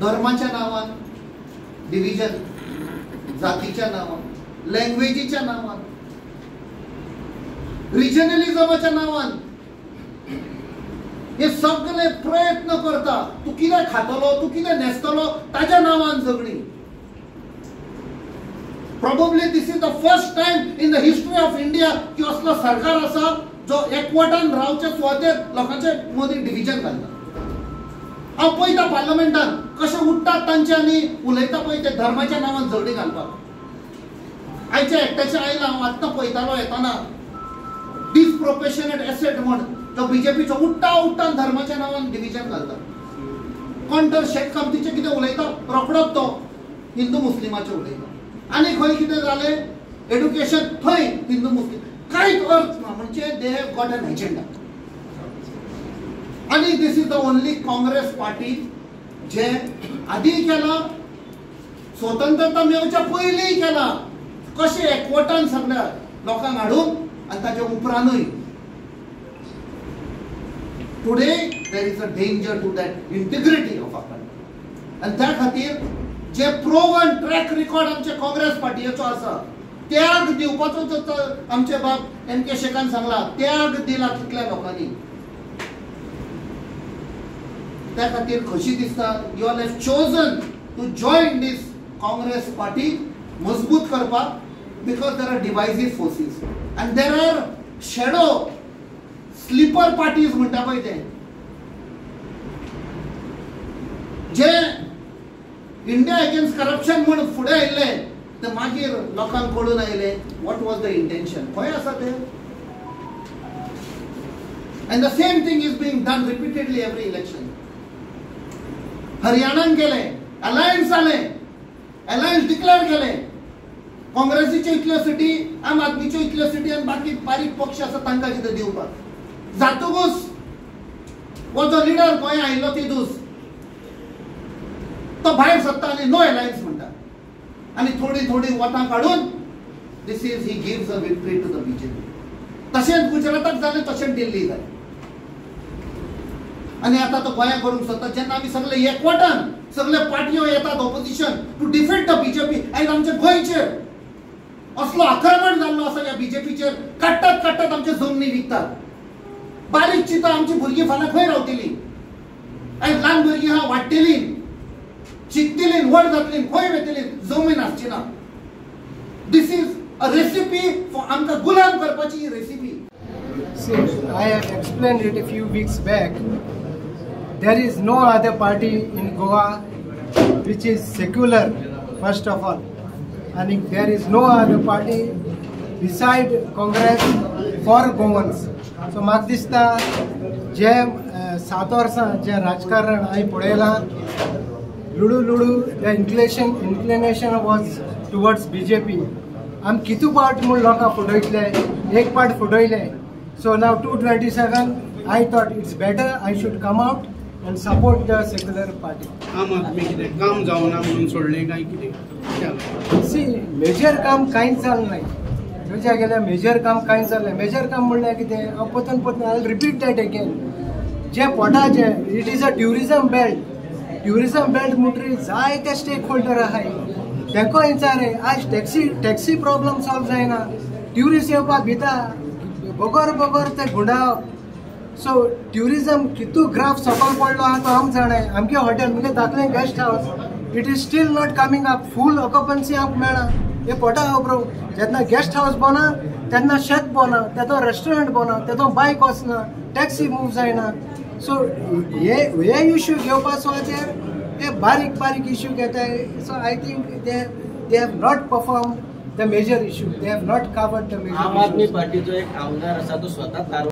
धर्माच्या नावान डिव्हिजन, जातीच्या नावान, लँग्वेजीच्या नावान, रिजनलिझमाच्या नावान हे सगळे प्रयत्न करता. तू कितें खातलो, तू कितें न्हेसतलो ताच्या नावान झगडी. Probably this is the first time in the history of India की असलो सरकार आसा जो एकवटान रावच्या सुवातेर लोकांचे मदीं डिव्हिजन घालता. हांव पळयता पार्लमेंटान कशे उठतात तांचे आनी उलयता पळय ते धर्माच्या नांवान झगडी घालपाक. आयच्या एकट्याचे आयला हांव आत्तां पळयतालो येताना डिसप्रोपोर्शनेट एसेट म्हण तो बीजेपीचो उठ्ठा धर्माच्या नांवान डिव्हिजन घालता. कोण तर शेख कामतीचे कितें उलयता रोखडोच तो हिंदू मुस्लिमाचे उलयता. आनी खंय कितें जालें एड्युकेशन थंय हिंदू मुस्लिम कांयच अर्थ ना. म्हणजे they have got an agenda. आणि this is the only Congress party जे आधी केला, स्वतंत्रता मेळच्या पयलीं केला, कशे एकवटान सगळ्या लोकांक हाडून आनी ताचे उपरांतूय. Today there is a danger to that integrity of our country. आनी त्या खातीर जे प्रोवन ट्रॅक रिकॉर्ड आमचे काँग्रेस पार्टीचो आसा, त्याग दिवपाचो जो आमचे बाब एम.के. शेखान सांगला, त्याग दिला कितल्या लोकांनी. त्या खातीर कशी दिसता you all have chosen to join this Congress party मजबूत करपाक. Because there are divisive forces and there are shadow sleeper parties म्हणटा पळय ते जे इंडिया अगेन्स्ट करप्शन म्हणून फुडें आयिल्ले ते मागीर लोकांक कळून आयले वॉट वॉज द इंटेंशन. खंय आसा ते. And the same thing is being done repeatedly every election. हरियाणान केले, अलायन्स जाले, अलायन्स डिक्लेअर केले. काँग्रेसीचे इतल्यो सिटी, आम आदमीच्यो इतल्यो सिटी आनी बाकी बारीक पक्ष आसा तांकां कितें दिवपाक. जातकूच हो जो लिडर गोंय आयिल्लो ती दीस तो भायर सरता आनी नो अलायन्स म्हणटा. आनी थोडी थोडी वोटां काडून this is he gives a victory to the BJP. तशेंच गुजराताक जालें, तशेंच दिल्ली जालें. आनी आतां तो गोंया करूंक सोदता. जेन्ना आमी सगळे एकवटान सगळे पार्टयो येतात opposition to defeat the BJP. आयज आमचे गोंयचेर असलो आक्रमण जाल्लो आसा ह्या बीजेपीचेर. काडटात आमचे जमनी विकतात. बारीक चिंता आमची भुरगीं फाल्यां खंय रावतलीं. आयज ल्हान भुरगीं आहा वाडटलीं, शिकतलीं, व्हड जातलीं, खंय वयतलीं, जमीन आसची ना. दिस इज अ रेसिपी फॉर आमकां गुलाम करपाची ही recipe. See, I have explained it a few weeks back. There is no other party in Goa which is secular, first of all. And there is no other party beside Congress for Goans. So म्हाका दिसता जे 7 वर्सां जे राजकारण हांवें पळयलां, लुडू the inclination was towards BJP. आम कितू पार्ट म्हूण लोकांक फुटयतले, एक part फुटयले. So now 227, I thought it's better I should come out and support the secular party. आम आदमी कितें काम जावना म्हणून सोडलें काय कितें? See, मेजर काम कांयच जालें नाय. तुज्या गेल्या मेजर काम कांयच जालें. मेजर काम म्हणल्यार कितें, हांव पोतन I will repeat that again. जे पोटाचे it is a tourism belt. Tourism belt म्हणटरी जायते स्टेक होल्डर आहाय. तेंको विचारे आज टॅक्सी प्रॉब्लम सॉल्व जायना. ट्युरिस्ट येवपाक भिता, बगर ते गुंडाळप. सो ट्युरिजम कितू ग्राफ सकल पडलो आहा तो आम जाणाय. आमगे हॉटेल म्हणजे दाखलें guest house it is still not coming up. Full occupancy आमकां मेळना. हे पोटा खबरो. जेन्ना गेस्ट हाऊस बोना तेन्ना शेत बोना, तेदो रेस्टॉरंट बोना, तेदो बायक वचना, टॅक्सी मूव जायना. सो हे इश्यू घेवपा सुवातेर हे बारीक इश्यू घेताय. So I think they have not perform the major issue. They have not covered the major. आम आदमी पार्टीचो एक आमदार आसा तो स्वता